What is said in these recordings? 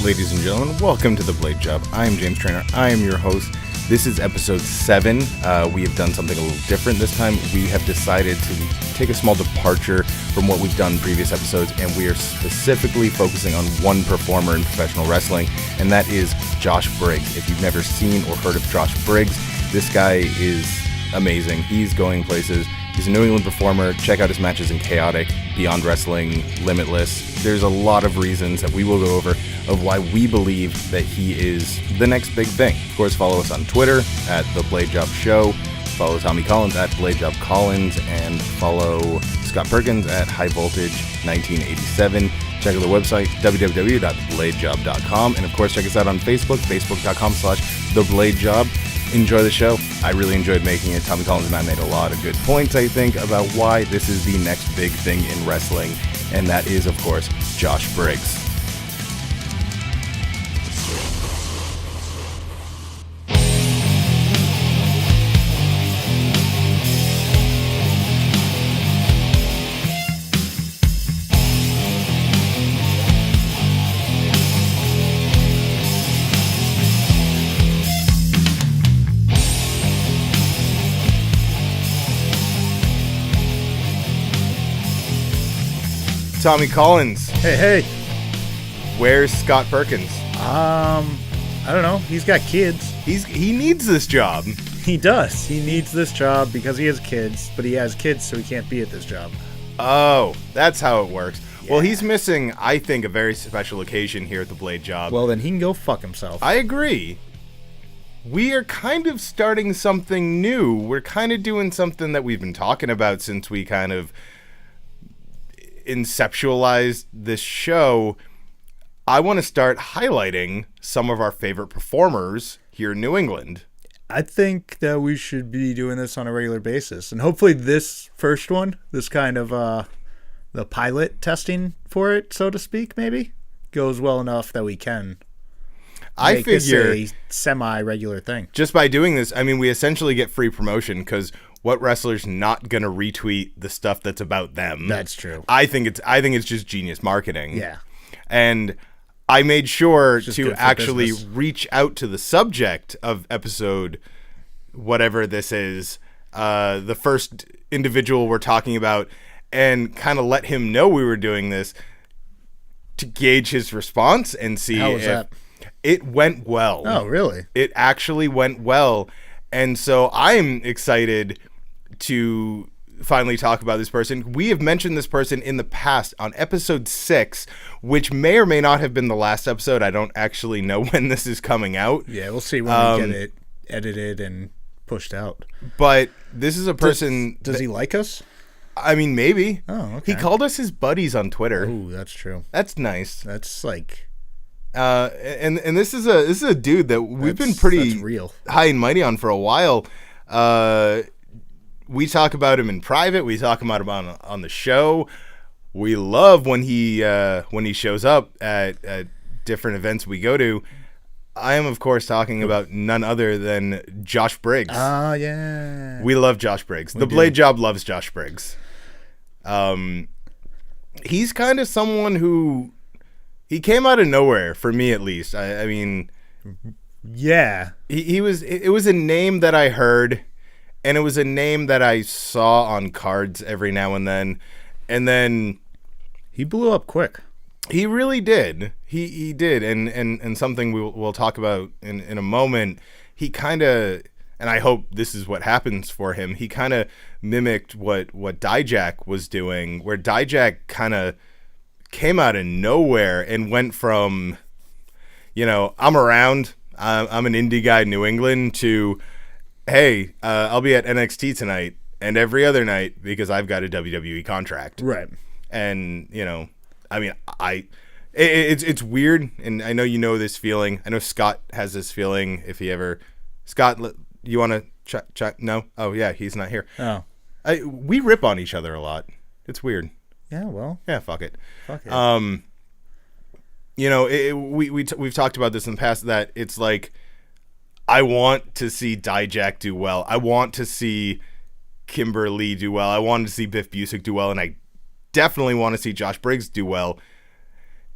Ladies and gentlemen, welcome to The Blade Job. I am James Trainer. I am your host. This is episode 7. We have done something a little different this time. We have decided to take a small departure from what we've done in previous episodes, and we are specifically focusing on one performer in professional wrestling, and that is Josh Briggs. If you've never seen or heard of Josh Briggs, this guy is amazing. He's going places. He's a New England performer. Check out his matches in Chaotic, Beyond Wrestling, Limitless. There's a lot of reasons that we will go over of why we believe that he is the next big thing. Of course, follow us on Twitter at The Blade Job Show. Follow Tommy Collins at Blade Job Collins, and follow Scott Perkins at High Voltage 1987. Check out the website, www.thebladejob.com. And of course, check us out on Facebook, facebook.com/thebladejob. Enjoy the show. I really enjoyed making it. Tommy Collins and I made a lot of good points, I think, about why this is the next big thing in wrestling. And that is, of course, Josh Briggs. Tommy Collins. Hey. Where's Scott Perkins? I don't know. He's got kids. He needs this job. He does. He needs this job because he has kids, but he has kids, so he can't be at this job. Oh, that's how it works. Yeah. Well, he's missing, I think, a very special occasion here at the Blade Job. Well, then he can go fuck himself. I agree. We are kind of starting something new. We're kind of doing something that we've been talking about since we kind of inceptualized this show. I want to start highlighting some of our favorite performers here in New England. I think that we should be doing this on a regular basis, and hopefully this first one, this kind of the pilot testing for it, so to speak, maybe goes well enough that we can make this a semi-regular thing. Just by doing this, I mean, we essentially get free promotion, because what wrestler's not gonna retweet the stuff that's about them? That's true. I think it's just genius marketing. Yeah. And I made sure to actually business. reach out to the subject of episode whatever this is, the first individual we're talking about, and kind of let him know we were doing this to gauge his response and see How was if that? It went well. Oh, really? It actually went well. And so I'm excited to finally talk about this person. We have mentioned this person in the past on episode 6, which may or may not have been the last episode. I don't actually know when this is coming out. Yeah, we'll see when we get it edited and pushed out. But this is a person... Does he like us? I mean, maybe. Oh, okay. He called us his buddies on Twitter. Ooh, that's true. That's nice. That's like... And this is a dude that we've been pretty real. high and mighty on for a while. We talk about him in private. We talk about him on the show. We love when he shows up at different events we go to. I am, of course, talking about none other than Josh Briggs. Ah, yeah. We love Josh Briggs. The Blade Job loves Josh Briggs. He's kind of someone who... He came out of nowhere, for me at least. I mean... Yeah. It was a name that I heard, and it was a name that I saw on cards every now and then. And then... He blew up quick. He really did. He did. And something we'll talk about in a moment. He kind of... And I hope this is what happens for him. He kind of mimicked what Dijak was doing, where Dijak kind of came out of nowhere and went from, I'm around, I'm an indie guy in New England, to, hey, I'll be at NXT tonight and every other night because I've got a WWE contract. Right. And, I mean, it's weird, and I know you know this feeling. I know Scott has this feeling if he ever... Scott, you want to check? No? Oh, yeah, he's not here. Oh. We rip on each other a lot. It's weird. Yeah, well. Yeah, fuck it. Fuck it. We've talked about this in the past, that it's like, I want to see Dijak do well. I want to see Kimberly do well. I wanted to see Biff Busick do well, and I definitely want to see Josh Briggs do well.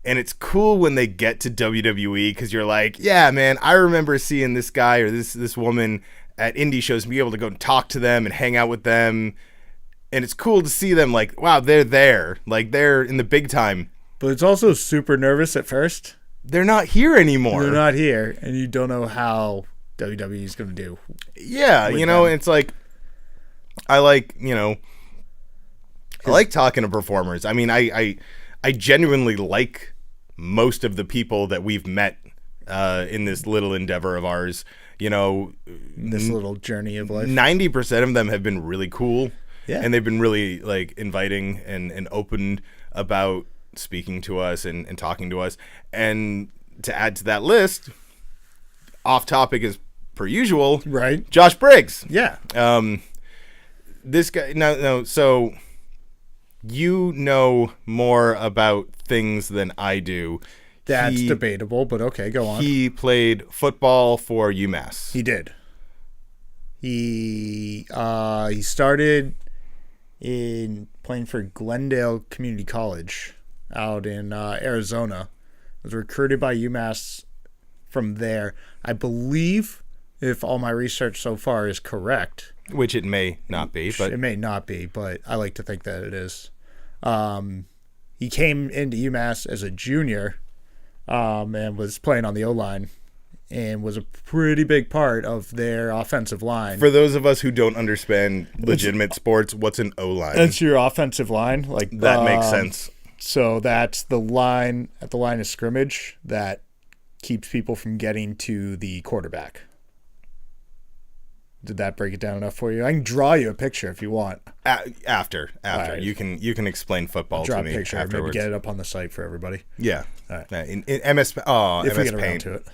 And it's cool when they get to WWE because you're like, yeah, man, I remember seeing this guy or this woman at indie shows and be able to go and talk to them and hang out with them. And it's cool to see them like, wow, they're there. Like, they're in the big time. But it's also super nervous at first. They're not here anymore. They're not here, and you don't know how WWE is going to do. Yeah, you know, it's like, I like talking to performers. I mean, I genuinely like most of the people that we've met in this little endeavor of ours. You know, this little journey of life. 90% of them have been really cool. Yeah. And they've been really like inviting and open about speaking to us and talking to us. And to add to that list, off topic as per usual, right? Josh Briggs. Yeah. This guy, no. So you know more about things than I do. That's debatable, but okay, go on. He played football for UMass. He did. He started in playing for Glendale Community College out in Arizona. Was recruited by UMass from there. I believe, if all my research so far is correct, which it may not be, but it may not be, but I like to think that it is. He came into UMass as a junior, and was playing on the O-line, and was a pretty big part of their offensive line. For those of us who don't understand legitimate sports, what's an O-line? That's your offensive line. Like that makes sense. So that's the line at the line of scrimmage that keeps people from getting to the quarterback. Did that break it down enough for you? I can draw you a picture if you want. After right. you can explain football draw to me a picture. afterwards. Maybe get it up on the site for everybody. Yeah. All right. In MS. Oh, if MS we get around Paint. to it.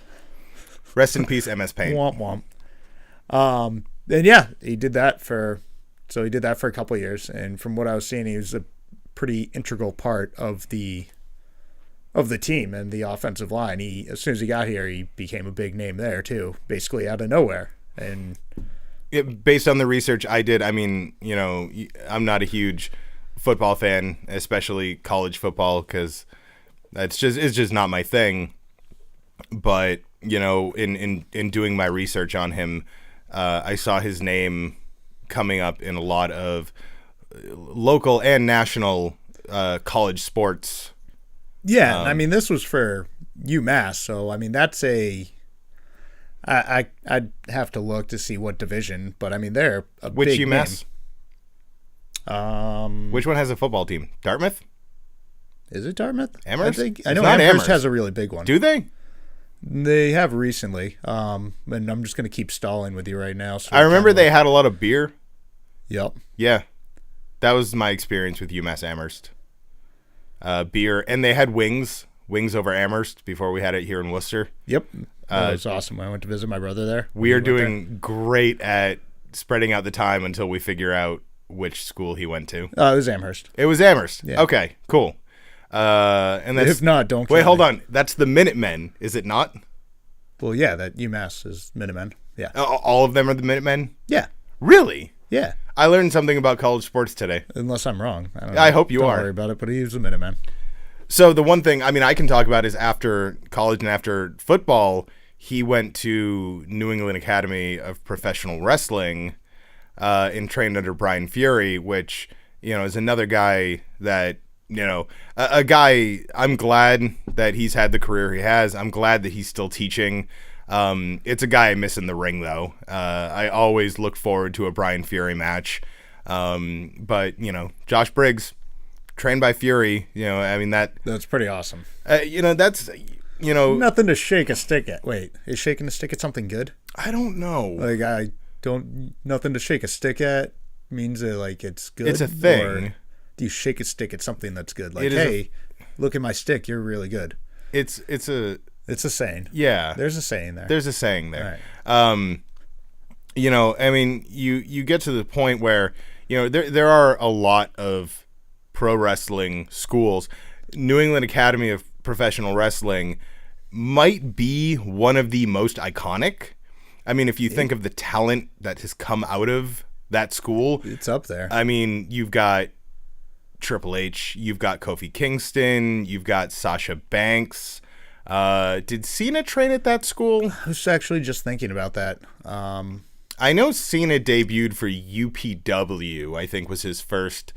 Rest in peace, MS Paint. Womp womp. And yeah, he did that for a couple of years, and from what I was seeing, he was a pretty integral part of the team and the offensive line. As soon as he got here, he became a big name there too, basically out of nowhere. And based on the research I did, I mean, you know, I'm not a huge football fan, especially college football, because it's just not my thing. But you know, in doing my research on him, I saw his name coming up in a lot of local and national college sports. Yeah, I mean, this was for UMass, so I mean that's I'd have to look to see what division, but I mean they're a Which big UMass? Name. Which one has a football team? Dartmouth? Is it Dartmouth? Amherst? I know not Amherst Amherst. has a really big one. Do they? They have recently, and I'm just going to keep stalling with you right now. So I remember they had a lot of beer. Yep. Yeah. That was my experience with UMass Amherst. Beer. And they had wings over Amherst before we had it here in Worcester. Yep. That was awesome. I went to visit my brother there. We are doing great at spreading out the time until we figure out which school he went to. It was Amherst. It was Amherst. Yeah. Okay, cool. And that's, if not, don't. Wait, hold on. That's the Minutemen, is it not? Well, yeah, that UMass is Minutemen. Yeah. All of them are the Minutemen? Yeah. Really? Yeah. I learned something about college sports today. Unless I'm wrong. I don't know. I hope you are. Don't worry about it, but he was a Minuteman. So the one thing, I mean, I can talk about is after college and after football, he went to New England Academy of Professional Wrestling and trained under Brian Fury, which, you know, is another guy that, you know, a guy, I'm glad that he's had the career he has. I'm glad that he's still teaching. It's a guy I miss in the ring, though. I always look forward to a Brian Fury match. But, you know, Josh Briggs, trained by Fury, you know, I mean, that's pretty awesome. You know, that's, you know. Nothing to shake a stick at. Wait, is shaking a stick at something good? I don't know. Like, nothing to shake a stick at means that, like, it's good. It's a thing. Or do you shake a stick at something that's good? Like, hey, look at my stick, you're really good. It's a saying. Yeah. There's a saying there. There's a saying there. Right. You know, I mean, you get to the point where, you know, there are a lot of pro wrestling schools. New England Academy of Professional Wrestling might be one of the most iconic. I mean, if you think of the talent that has come out of that school, it's up there. I mean, you've got Triple H, you've got Kofi Kingston, you've got Sasha Banks. Did Cena train at that school? I was actually just thinking about that. I know Cena debuted for UPW, I think was his first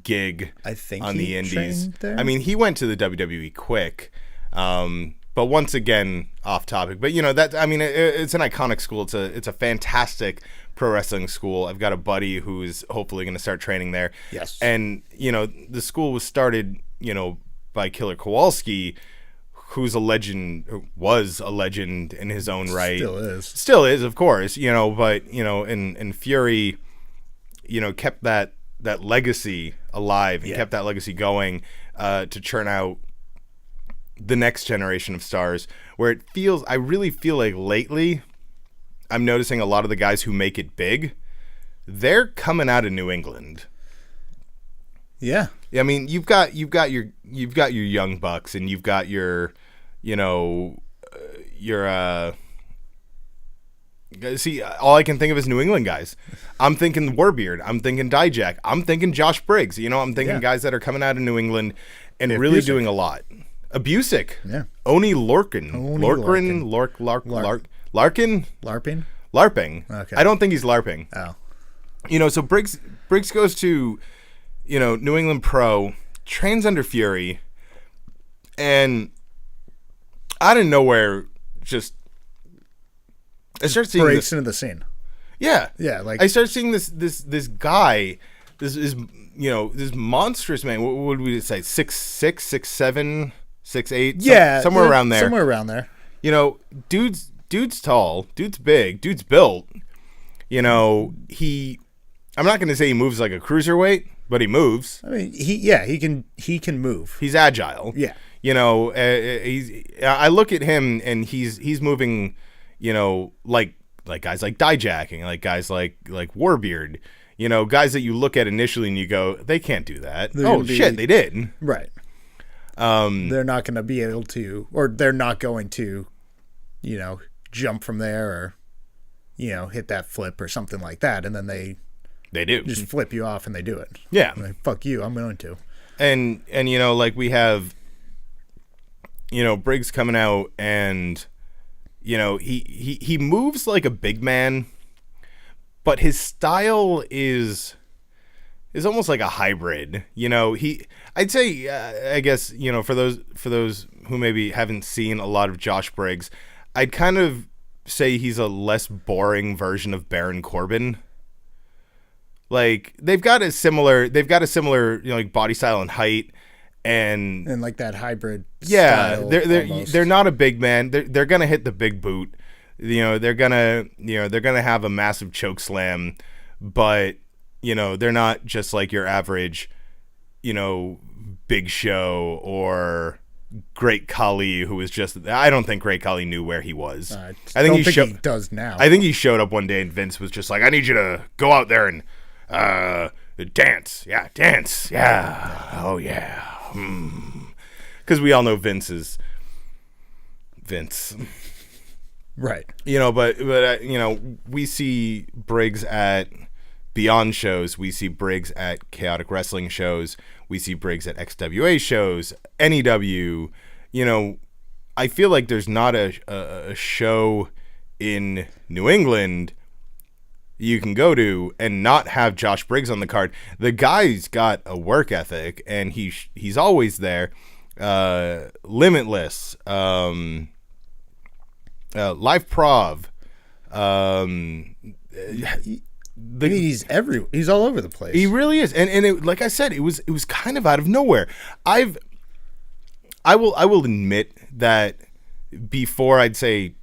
gig I think on he the indies. trained there? I mean, he went to the WWE quick. But once again, off topic. But it's an iconic school. It's a fantastic pro wrestling school. I've got a buddy who's hopefully going to start training there. Yes. And the school was started, by Killer Kowalski, who's was a legend in his own right. Still is, of course. But and Fury, kept that legacy alive and kept that legacy going to churn out the next generation of stars, where I really feel like lately I'm noticing a lot of the guys who make it big, they're coming out of New England. Yeah. I mean, you've got your Young Bucks, and you've got your see, all I can think of is New England guys. I'm thinking Warbeard. I'm thinking Dijak. I'm thinking Josh Briggs. I'm thinking guys that are coming out of New England and really doing a lot. Abusic. Yeah. Oni Lorcan. Larkin? LARPing. Okay. I don't think he's LARPing. Oh. So Briggs goes to, New England Pro, trains under Fury, and out of nowhere, just I start seeing breaks into the scene. Yeah. Yeah, like I start seeing this guy, this monstrous man. What would we say? 6'6", 6'7", 6'8"? Yeah, somewhere around there. Somewhere around there. Dude's tall, dude's big, dude's built. I'm not going to say he moves like a cruiserweight, but he moves. I mean, he can move. He's agile. Yeah. I look at him and he's moving, like guys like Dijak, like guys like Warbeard, guys that you look at initially and you go, they can't do that. They did. Right. They're not going to be able to, or they're not going to, jump from there or, hit that flip or something like that. And then they do just flip you off and they do it. Yeah. Like, fuck you. I'm going to. And like we have, Briggs coming out and, he moves like a big man, but his style is almost like a hybrid. I'd say, I guess, for those who maybe haven't seen a lot of Josh Briggs, I'd kind of say he's a less boring version of Baron Corbin. Like they've got a similar, like body style and height, and like that hybrid. Yeah, style they're not a big man. They're gonna hit the big boot. They're gonna have a massive choke slam, but they're not just like your average, Big Show or Great Khali, who was just. I don't think Great Khali knew where he was. I think he does now. I think he showed up one day and Vince was just like, "I need you to go out there and dance, oh yeah." Because we all know Vince is Vince. Right. But we see Briggs at Beyond shows. We see Briggs at Chaotic Wrestling shows. We see Briggs at XWA shows, NEW. I feel like there's not a show in New England you can go to and not have Josh Briggs on the card. The guy's got a work ethic, and he's always there. Limitless, Live Prov. He's all over the place. He really is, and it, like I said, it was kind of out of nowhere. I will admit that before, I'd say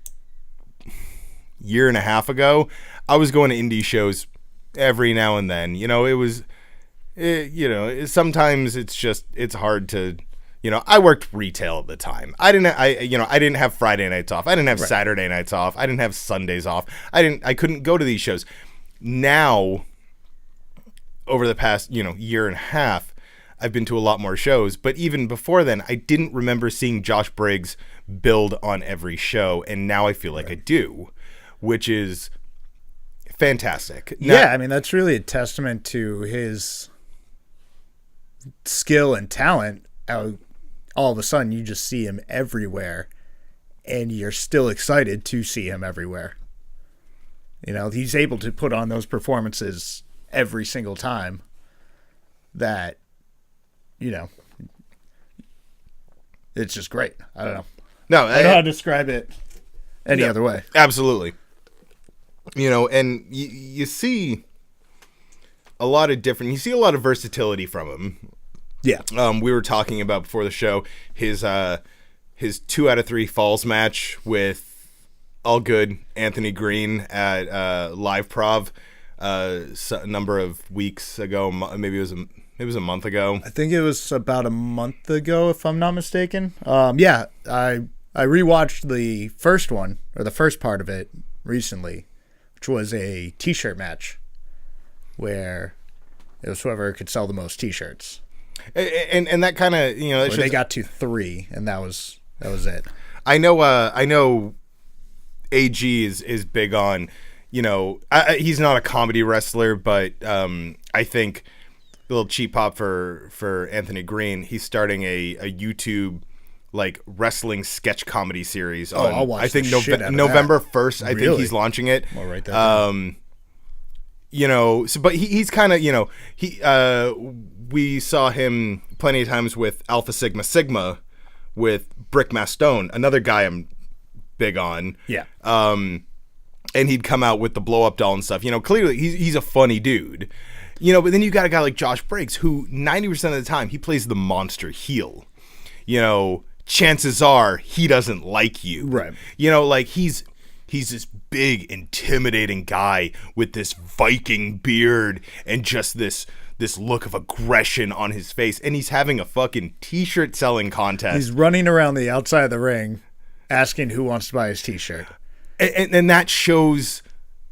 year and a half ago, I was going to indie shows every now and then. Sometimes it's hard to. I worked retail at the time. I didn't have Friday nights off. I didn't have Saturday nights off. I didn't have Sundays off. I couldn't go to these shows. Now, over the past, year and a half, I've been to a lot more shows. But even before then, I didn't remember seeing Josh Briggs build on every show. And now I feel like I do, which is fantastic. Now, yeah, I mean, that's really a testament to his skill and talent, all of a sudden you just see him everywhere, and you're still excited to see him everywhere. He's able to put on those performances every single time that, it's just great. I don't know. No, I don't know how to describe it any other way. Absolutely. And you see a lot of versatility from him. Yeah. We were talking about before the show his 2 out of 3 falls match with all good Anthony Green at Live Prov a number of weeks ago. Maybe it was a month ago. I think it was about a month ago, if I'm not mistaken. Yeah, I rewatched the first one, or the first part of it, recently, which was a T-shirt match, where it was whoever could sell the most T-shirts. And that kind of they got to 3, and that was it. I know. AG is big on, he's not a comedy wrestler, but I think a little cheap pop for Anthony Green. He's starting a YouTube like wrestling sketch comedy series on. I'll watch. I think November 1st. I think he's launching it. Well, right there. But he's kind of we saw him plenty of times with Alpha Sigma Sigma with Brick Mastone, another guy I'm big on. Yeah. And he'd come out with the blow up doll and stuff. Clearly he's a funny dude. But then you got a guy like Josh Briggs who 90% of the time he plays the monster heel. Chances are he doesn't like you. Right. Like he's this big, intimidating guy with this Viking beard and just this look of aggression on his face, and he's having a fucking T-shirt selling contest. He's running around the outside of the ring asking who wants to buy his T-shirt. And that shows,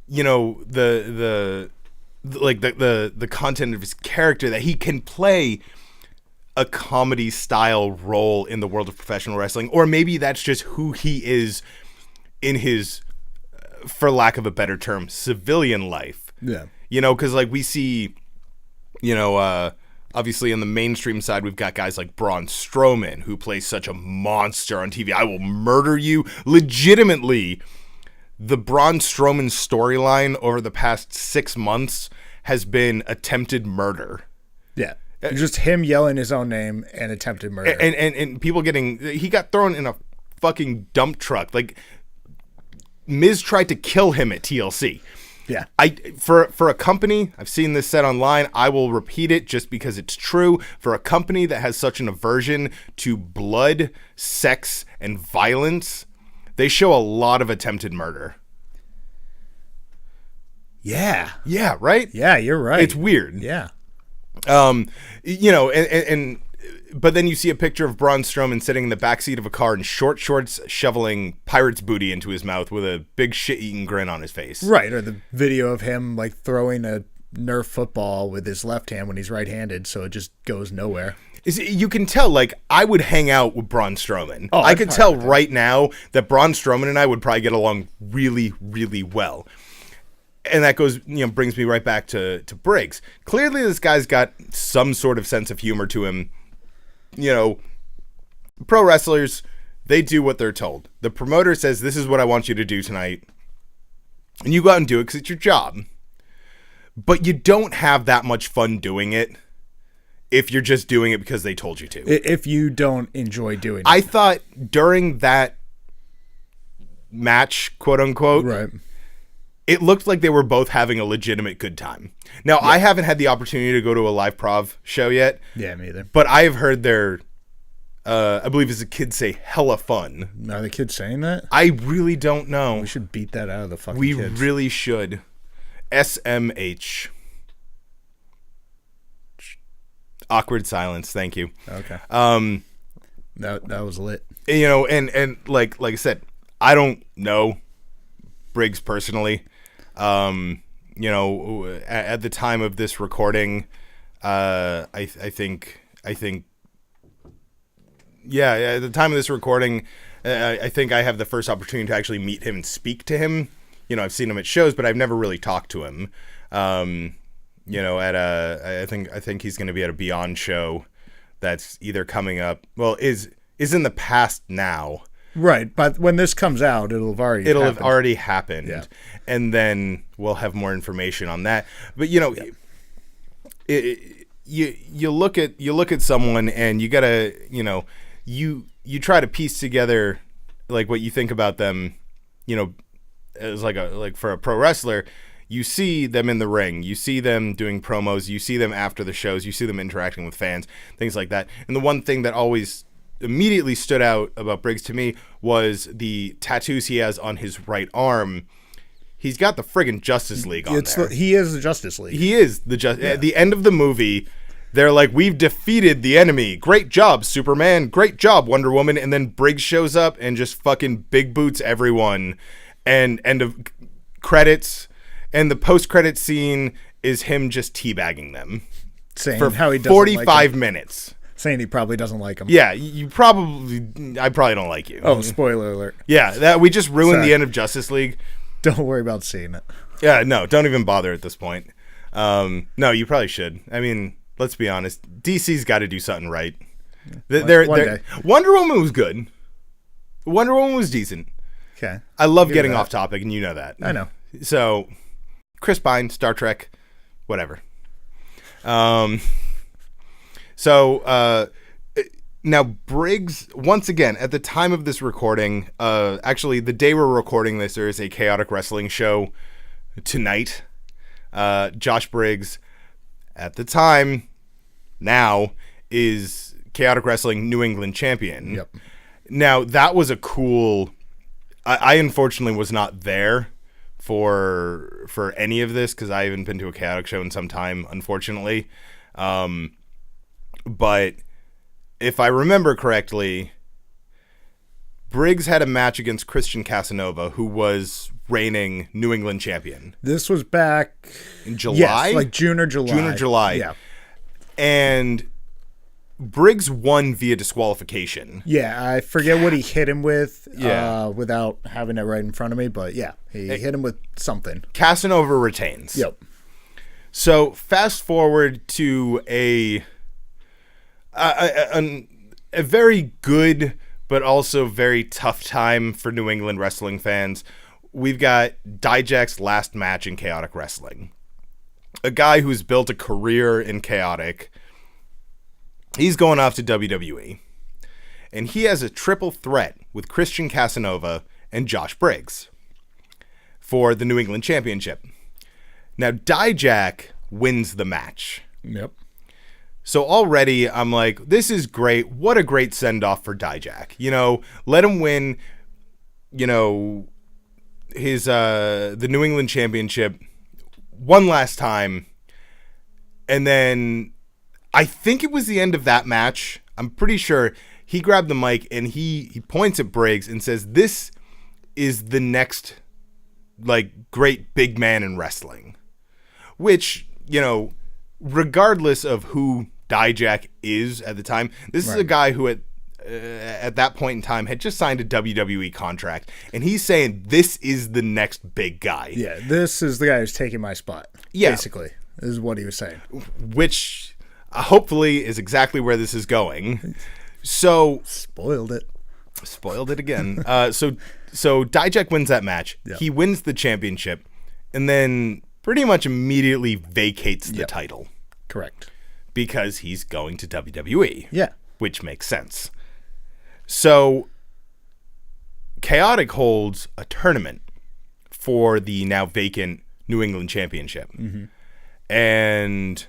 the content of his character, that he can play a comedy style role in the world of professional wrestling, or maybe that's just who he is in his, for lack of a better term, civilian life. Yeah. Because like we see, obviously on the mainstream side, we've got guys like Braun Strowman, who plays such a monster on TV. I will murder you. Legitimately, the Braun Strowman storyline over the past 6 months has been attempted murder. Yeah. Just him yelling his own name and attempted murder. And people he got thrown in a fucking dump truck. Like, Miz tried to kill him at TLC. Yeah. For a company, I've seen this said online, I will repeat it just because it's true. For a company that has such an aversion to blood, sex, and violence, they show a lot of attempted murder. Yeah. Yeah, right? Yeah, you're right. It's weird. Yeah. But then you see a picture of Braun Strowman sitting in the backseat of a car in short shorts, shoveling pirate's booty into his mouth with a big shit-eating grin on his face. Right, or the video of him like throwing a Nerf football with his left hand when he's right-handed, so it just goes nowhere. You can tell, like, I would hang out with Braun Strowman. Oh, I could tell right now that Braun Strowman and I would probably get along really, really well. And that goes, brings me right back to Briggs. Clearly, this guy's got some sort of sense of humor to him. Pro wrestlers, they do what they're told. The promoter says, this is what I want you to do tonight. And you go out and do it because it's your job. But you don't have that much fun doing it if you're just doing it because they told you to. If you don't enjoy doing it. I thought during that match, quote unquote, right, it looked like they were both having a legitimate good time. Now, yeah. I haven't had the opportunity to go to a live prov show yet. Yeah, me either. But I have heard their, I believe as a kid say, hella fun. Are the kids saying that? I really don't know. We should beat that out of the fucking kids. We really should. SMH. Awkward silence. Thank you. Okay. That was lit. And like I said, I don't know Briggs personally. At the time of this recording, I think at the time of this recording, I think I have the first opportunity to actually meet him and speak to him. I've seen him at shows, but I've never really talked to him. I think he's going to be at a Beyond show that's either coming up, well, is in the past now. Right, but when this comes out, it'll have already happened. Yeah. And then we'll have more information on that. But you look at someone and you gotta, you try to piece together like what you think about them, as like for a pro wrestler. You see them in the ring, you see them doing promos, you see them after the shows, you see them interacting with fans, things like that. And the one thing that always immediately stood out about Briggs to me was the tattoos he has on his right arm. He's got the friggin' Justice League on there. He is the Justice League. He is at the end of the movie. They're like, we've defeated the enemy. Great job, Superman. Great job, Wonder Woman. And then Briggs shows up and just fucking big boots everyone. And end of credits. And the post-credit scene is him just teabagging them. Saying for how he doesn't 45 minutes. Saying he probably doesn't like him. Yeah, I probably don't like you. Oh, spoiler alert. Yeah, we just ruined the end of Justice League. Don't worry about seeing it. Yeah, no, don't even bother at this point. No, you probably should. I mean, let's be honest. DC's got to do something right. One day. Wonder Woman was good. Wonder Woman was decent. Okay. I love getting off topic, and you know that. I know. So, Chris Pine, Star Trek, whatever. Now Briggs, once again, at the time of this recording, actually the day we're recording this, there is a Chaotic Wrestling show tonight. Josh Briggs, at the time, now, is Chaotic Wrestling New England champion. Yep. Now, that was a cool... I unfortunately was not there for any of this, because I haven't been to a Chaotic show in some time, unfortunately. But if I remember correctly, Briggs had a match against Christian Casanova, who was reigning New England champion. This was back in July? Yes, like June or July. Yeah. And Briggs won via disqualification. Yeah, I forget what he hit him with without having it right in front of me, but yeah, he hit him with something. Casanova retains. Yep. So fast forward to a very good but also very tough time for New England wrestling fans. We've got Dijak's last match in Chaotic Wrestling. A guy who's built a career in Chaotic. He's going off to WWE. And he has a triple threat with Christian Casanova and Josh Briggs for the New England Championship. Now, Dijak wins the match. Yep. So already I'm like, this is great. What a great send-off for Dijak. Let him win, his the New England Championship one last time. And then I think it was the end of that match. I'm pretty sure he grabbed the mic and he points at Briggs and says, this is the next great big man in wrestling. Which, regardless of who Dijak is at the time, this is a guy who at that point in time had just signed a WWE contract, and he's saying this is the next big guy. Yeah, this is the guy who's taking my spot. Yeah, basically, is what he was saying. Which hopefully is exactly where this is going. So spoiled it again. So Dijak wins that match. Yep. He wins the championship, and then pretty much immediately vacates the title. Correct. Because he's going to WWE. Yeah. Which makes sense. So, Chaotic holds a tournament for the now vacant New England Championship. Mm-hmm. And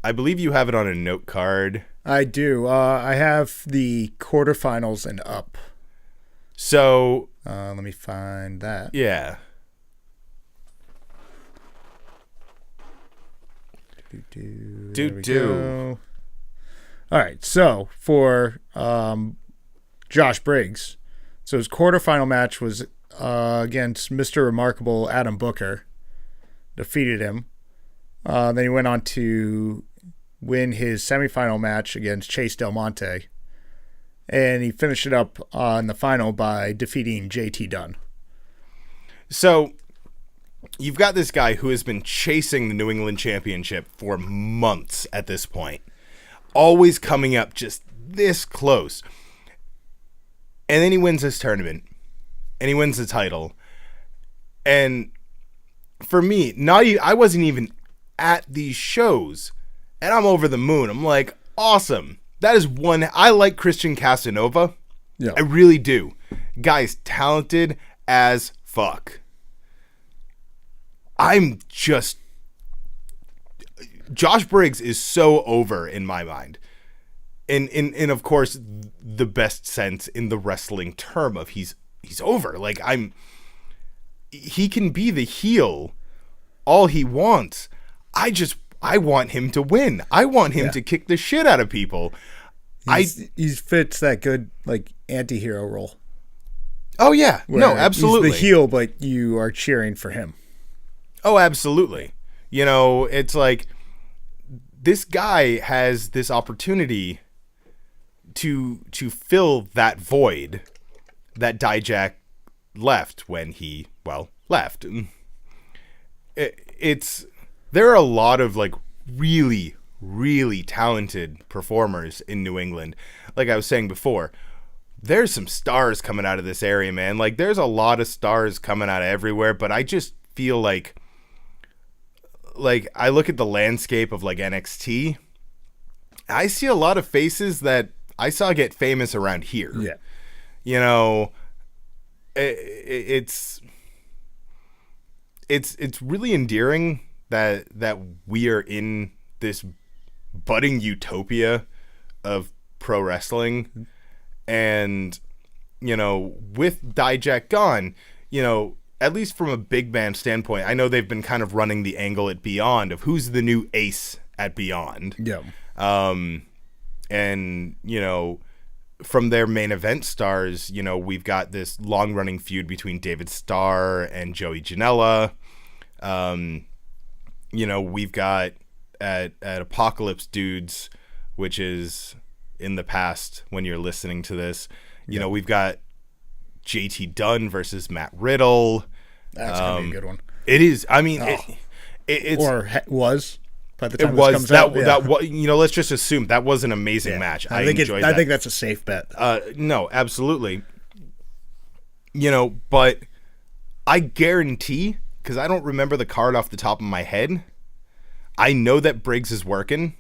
I believe you have it on a note card. I do. I have the quarterfinals and up. So... let me find that. Yeah. Do. All right, so for Josh Briggs, so his quarterfinal match was against Mr. Remarkable Adam Booker, defeated him. Then he went on to win his semifinal match against Chase Del Monte, and he finished it up in the final by defeating JT Dunn. So you've got this guy who has been chasing the New England Championship for months at this point. always coming up just this close. And then he wins this tournament. And he wins the title. And for me, I wasn't even at these shows. And I'm over the moon. I'm like, awesome. That is one. I like Christian Casanova. Yeah. I really do. Guy's talented as fuck. Josh Briggs is so over in my mind. In of course the best sense in the wrestling term of he's over. Like he can be the heel all he wants. I want him to win. I want him to kick the shit out of people. He fits that good like anti-hero role. Oh yeah. No, absolutely. He's the heel, but you are cheering for him. Oh, absolutely. You know, it's like this guy has this opportunity to fill that void that Dijak left when he left. There are a lot of like really, really talented performers in New England. Like I was saying before, there's some stars coming out of this area, man. Like there's a lot of stars coming out of everywhere, but I just feel like I look at the landscape of like NXT, I see a lot of faces that I saw get famous around here. Yeah. You know, it's really endearing that we are in this budding utopia of pro wrestling. And, you know, with Dijak gone, you know, at least from a big man standpoint, I know they've been kind of running the angle at Beyond of who's the new ace at Beyond. Yeah. And, you know, from their main event stars, you know, we've got this long running feud between David Starr and Joey Janela. You know, we've got at Apocalypse Dudes, which is in the past when you're listening to this, you know, we've got JT Dunn versus Matt Riddle. That's going to be a good one. It is. I mean, it's... Or was by the time it was, this comes out. That, you know, let's just assume that was an amazing match. I enjoyed that. I think that's a safe bet. No, absolutely. You know, but I guarantee, because I don't remember the card off the top of my head, I know that Briggs is working.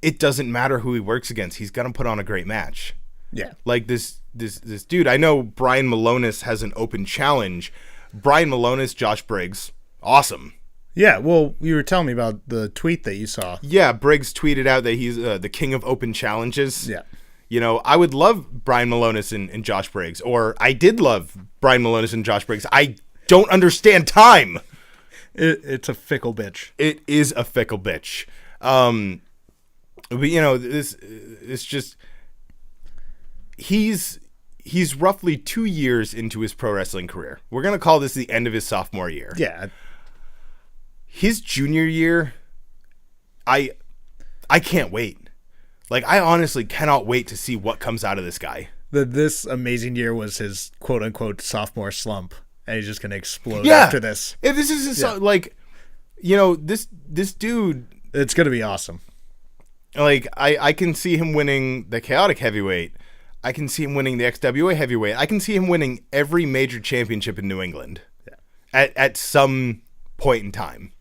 It doesn't matter who he works against. He's going to put on a great match. Yeah. Like this dude, I know Brian Malonis has an open challenge. Brian Malonis, Josh Briggs, awesome. Yeah, well, you were telling me about the tweet that you saw. Yeah, Briggs tweeted out that he's the king of open challenges. Yeah. You know, I would love Brian Malonis and Josh Briggs, or I did love Brian Malonis and Josh Briggs. I don't understand time. It's a fickle bitch. It is a fickle bitch. But you know, it's just he's roughly 2 years into his pro wrestling career. We're gonna call this the end of his sophomore year. Yeah. His junior year, I can't wait. Like, I honestly cannot wait to see what comes out of this guy. This amazing year was his quote unquote sophomore slump, and he's just gonna explode after this. If this is his, like, you know, this dude, it's gonna be awesome. Like, I can see him winning the Chaotic Heavyweight. I can see him winning the XWA Heavyweight. I can see him winning every major championship in New England at some point in time.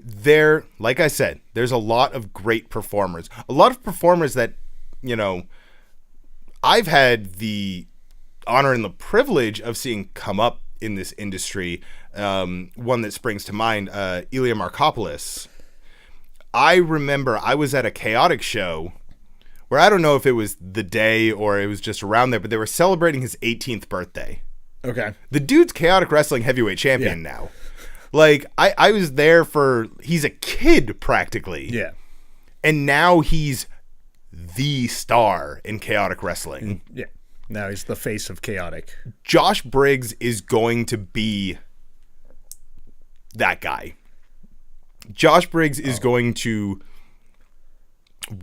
There, like I said, there's a lot of great performers. A lot of performers that, you know, I've had the honor and the privilege of seeing come up in this industry. One that springs to mind, Ilya Markopoulos. I remember I was at a Chaotic show where I don't know if it was the day or it was just around there, but they were celebrating his 18th birthday. Okay. The dude's Chaotic Wrestling heavyweight champion now. Like, I was there he's a kid practically. Yeah. And now he's the star in Chaotic Wrestling. Yeah. Now he's the face of Chaotic. Josh Briggs is going to be that guy. Josh Briggs is going to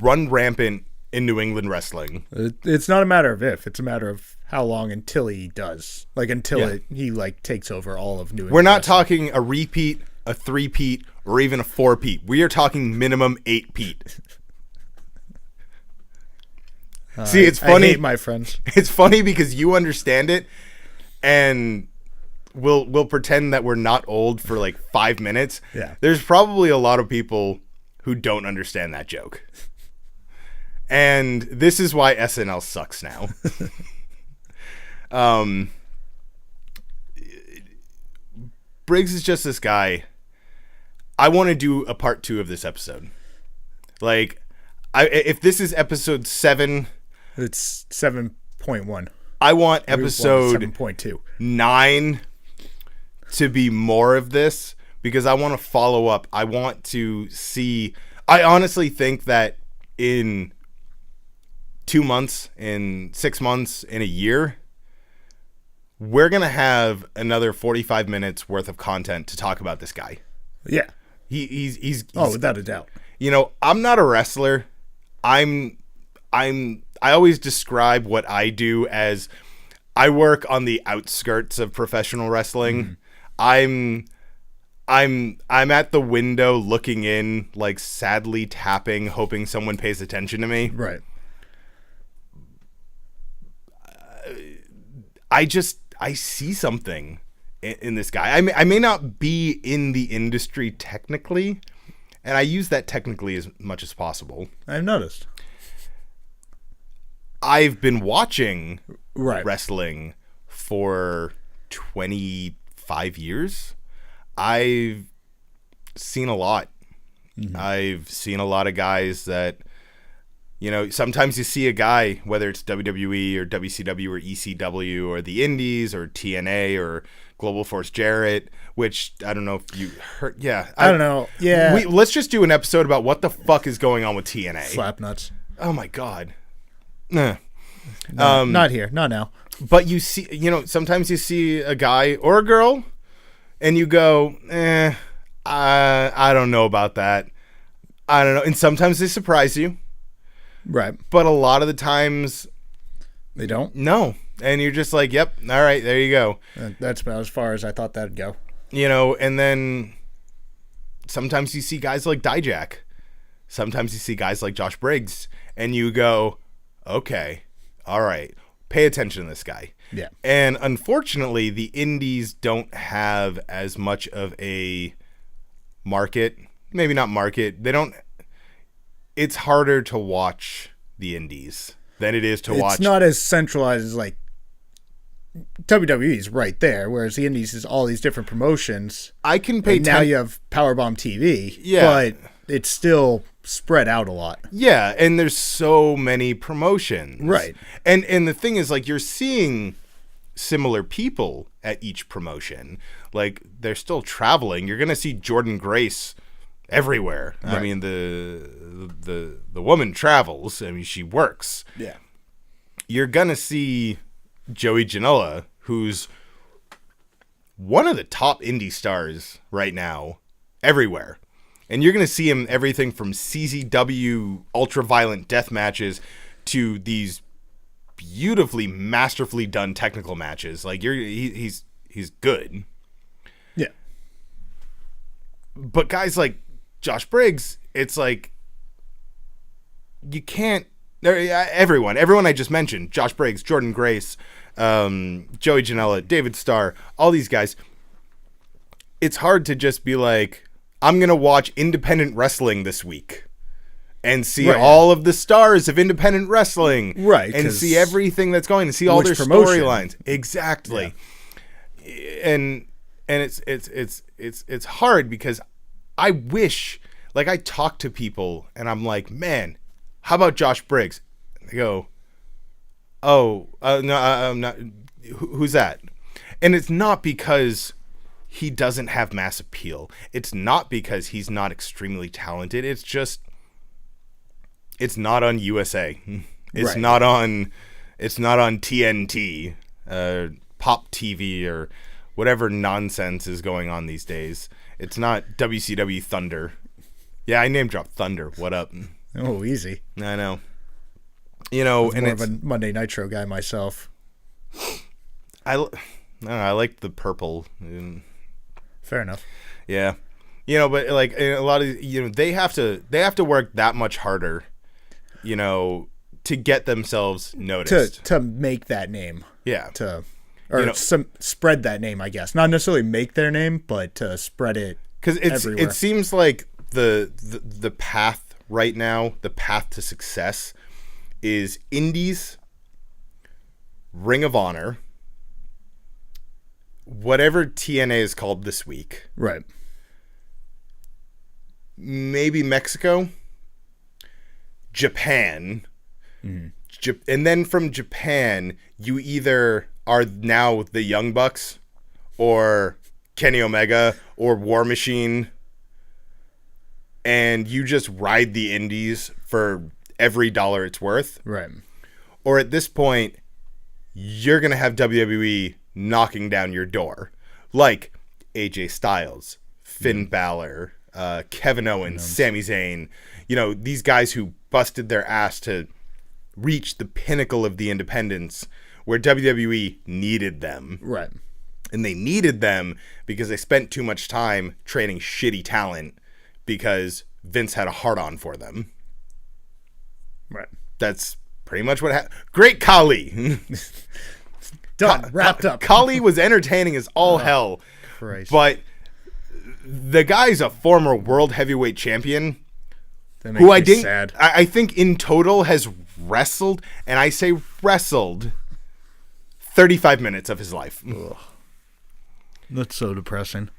run rampant in New England wrestling. It's not a matter of if, it's a matter of how long until he does. Like, until he takes over all of New England. We're not talking a repeat, a three-peat, or even a four-peat. We are talking minimum 8-peat. See, it's funny. I hate my friends. It's funny because you understand it, and we'll pretend that we're not old for like 5 minutes. Yeah. There's probably a lot of people who don't understand that joke. And this is why SNL sucks now. Briggs is just this guy. I want to do a part 2 of this episode. Like, if this is episode 7, it's 7.1. I want episode 7.2. 9 to be more of this, because I want to follow up. I want to see. I honestly think that in 2 months, in 6 months, in a year, we're going to have another 45 minutes worth of content to talk about this guy. Yeah. He's without a doubt. You know, I'm not a wrestler. I always describe what I do as I work on the outskirts of professional wrestling. Mm-hmm. I'm at the window looking in, like sadly tapping, hoping someone pays attention to me. Right. I see something in this guy. I may not be in the industry technically, and I use that technically as much as possible. I've noticed. I've been watching right. wrestling for 25 years. I've seen a lot. Mm-hmm. I've seen a lot of guys that, you know, sometimes you see a guy, whether it's WWE or WCW or ECW or the Indies or TNA or Global Force Jarrett, which I don't know if you heard. Yeah. I don't know. Yeah. Let's just do an episode about what the fuck is going on with TNA. Slap nuts. Oh my God. No, not here. Not now. But you see, you know, sometimes you see a guy or a girl and you go, I don't know about that. I don't know. And sometimes they surprise you. Right. But a lot of the times they don't. No. And you're just like, yep, all right, there you go. That's about as far as I thought that'd go. You know, and then sometimes you see guys like Dijak. Sometimes you see guys like Josh Briggs. And you go, okay, all right, pay attention to this guy. Yeah. And unfortunately, the indies don't have as much of a market. Maybe not market. They don't. It's harder to watch the indies than it is to watch. It's not as centralized as like WWE's right there, whereas the indies is all these different promotions. I can pay. Now you have Powerbomb TV. Yeah. But it's still spread out a lot. Yeah, and there's so many promotions. Right. And the thing is, like, you're seeing similar people at each promotion. Like, they're still traveling. You're gonna see Jordan Grace everywhere. Right. I mean, the woman travels. I mean, she works. Yeah. You're gonna see Joey Janela, who's one of the top indie stars right now, everywhere. And you're going to see him everything from CZW ultra-violent death matches to these beautifully, masterfully done technical matches. Like, he's good. Yeah. But guys like Josh Briggs, it's like, you can't... Everyone I just mentioned, Josh Briggs, Jordan Grace, Joey Janela, David Starr, all these guys, it's hard to just be like, I'm going to watch independent wrestling this week and see all of the stars of independent wrestling. Right. And see everything that's going, and see all their storylines. Exactly. Yeah. And it's hard because I wish, like, I talk to people and I'm like, man, how about Josh Briggs? They go, no, I'm not. Who's that? And it's not because he doesn't have mass appeal. It's not because he's not extremely talented. It's just, it's not on USA. It's not on TNT, Pop TV, or whatever nonsense is going on these days. It's not WCW Thunder. Yeah, I name dropped Thunder. What up? Oh, easy. I know. You know, I'm more of a Monday Nitro guy myself. I don't know, I like the purple. Fair enough. Yeah. You know, but like a lot of, you know, they have to work that much harder, you know, to get themselves noticed. To make that name. Yeah. Spread that name, I guess. Not necessarily make their name, but to spread it. Because it seems like the path right now, the path to success, is Indies, Ring of Honor, whatever TNA is called this week. Right. Maybe Mexico, Japan, and then from Japan, you either are now the Young Bucks or Kenny Omega or War Machine, and you just ride the indies for every dollar it's worth. Right. Or at this point, you're going to have WWE knocking down your door. Like AJ Styles, Finn Balor, Kevin Owens, Sami Zayn. You know, these guys who busted their ass to reach the pinnacle of the independents where WWE needed them. Right. And they needed them because they spent too much time training shitty talent because Vince had a hard-on for them. Right. That's pretty much what happened. Great Khali. Done. Wrapped up. Khali was entertaining as all hell. Christ. But the guy's a former world heavyweight champion That makes who me sad. I think in total has wrestled, and I say wrestled, 35 minutes of his life. Ugh. That's so depressing.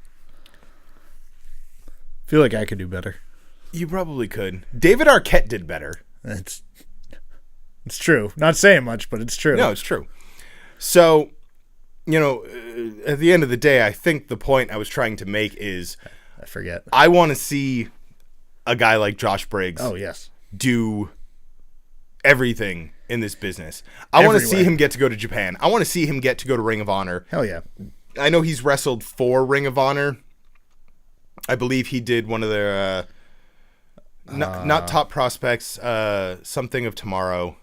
Feel like I could do better. You probably could. David Arquette did better. It's true. Not saying much, but it's true. No, it's true. So, you know, at the end of the day, I think the point I was trying to make is I forget. I want to see a guy like Josh Briggs do everything in this business. I want to see him get to go to Japan. I want to see him get to go to Ring of Honor. Hell yeah. I know he's wrestled for Ring of Honor. I believe he did one of their not Top Prospects, something of Tomorrow.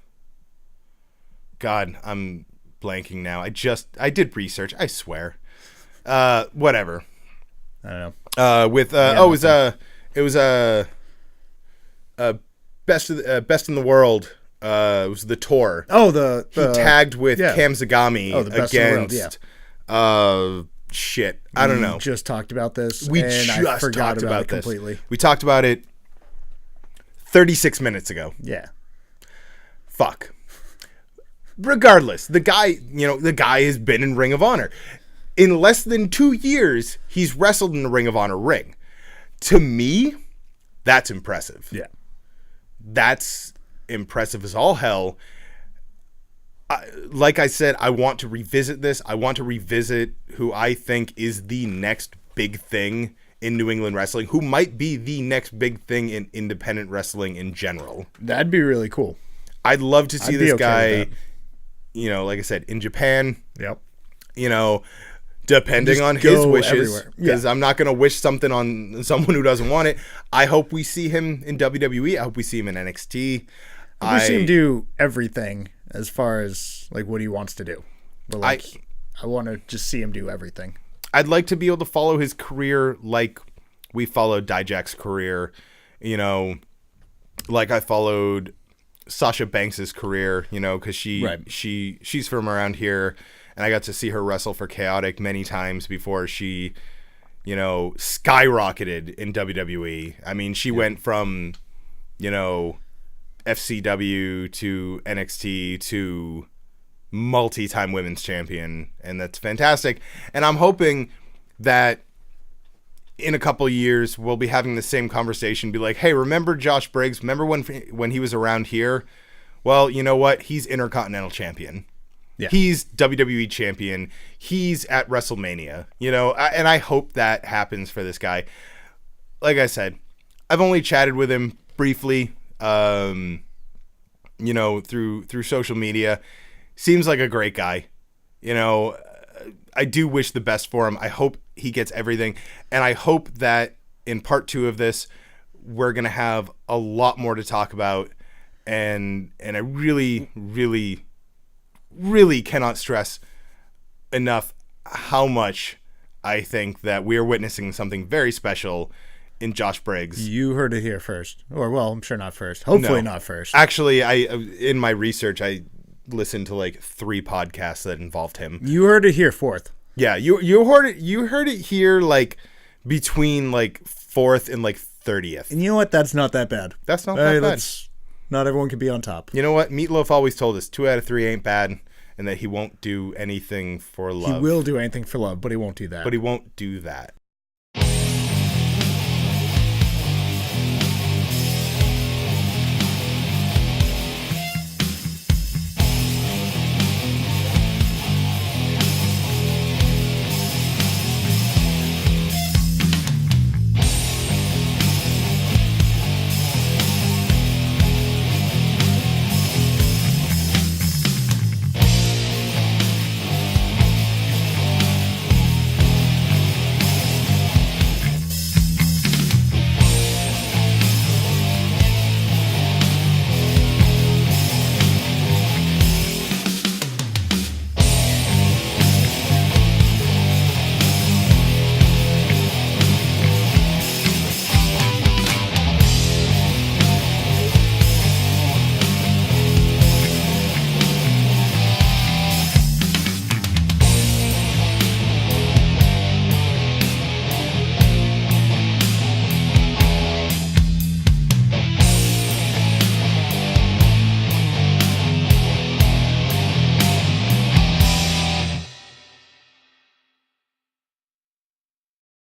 God, I'm blanking now. I did research, I swear. Whatever. I don't know. It was best in the world. It was the tour. Oh, he tagged with Cam Zagami the best in the world, shit. I don't know. We just talked about this. We and just I forgot talked about it this completely. We talked about it 36 minutes ago. Yeah. Fuck. Regardless, the guy has been in Ring of Honor. In less than 2 years, he's wrestled in the Ring of Honor ring. To me, that's impressive. Yeah. That's impressive as all hell. Like I said, I want to revisit this. I want to revisit who I think is the next big thing in New England wrestling, who might be the next big thing in independent wrestling in general. That'd be really cool. I'd love to see this guy, you know, like I said, in Japan. Yep. You know, depending on his wishes, because I'm not going to wish something on someone who doesn't want it. I hope we see him in WWE. I hope we see him in NXT. I see him do everything as far as like what he wants to do. But like, I want to just see him do everything. I'd like to be able to follow his career like we followed Dijak's career, you know, like I followed Sasha Banks's career, you know, because she's from around here, and I got to see her wrestle for Chaotic many times before she, you know, skyrocketed in WWE. I mean, she went from, you know, FCW to NXT to multi-time women's champion, and that's fantastic. And I'm hoping that in a couple years we'll be having the same conversation, be like, hey, remember Josh Briggs? Remember when he was around here? Well, you know what? He's Intercontinental Champion. Yeah. He's WWE Champion. He's at WrestleMania. You know, and I hope that happens for this guy. Like I said, I've only chatted with him briefly, you know, through social media. Seems like a great guy. You know, I do wish the best for him. I hope he gets everything. And I hope that in part 2 of this, we're going to have a lot more to talk about. And I really, really, really cannot stress enough how much I think that we are witnessing something very special in Josh Briggs. You heard it here first. Or, well, I'm sure not first. Hopefully not first. Actually, in my research, I listened to like 3 podcasts that involved him. You heard it here fourth. Yeah, you heard it here like between like 4th and like 30th. And you know what? That's not that bad. That's not that bad. Not everyone can be on top. You know what? Meatloaf always told us 2 out of 3 ain't bad, and that he won't do anything for love. He will do anything for love, but he won't do that. But he won't do that.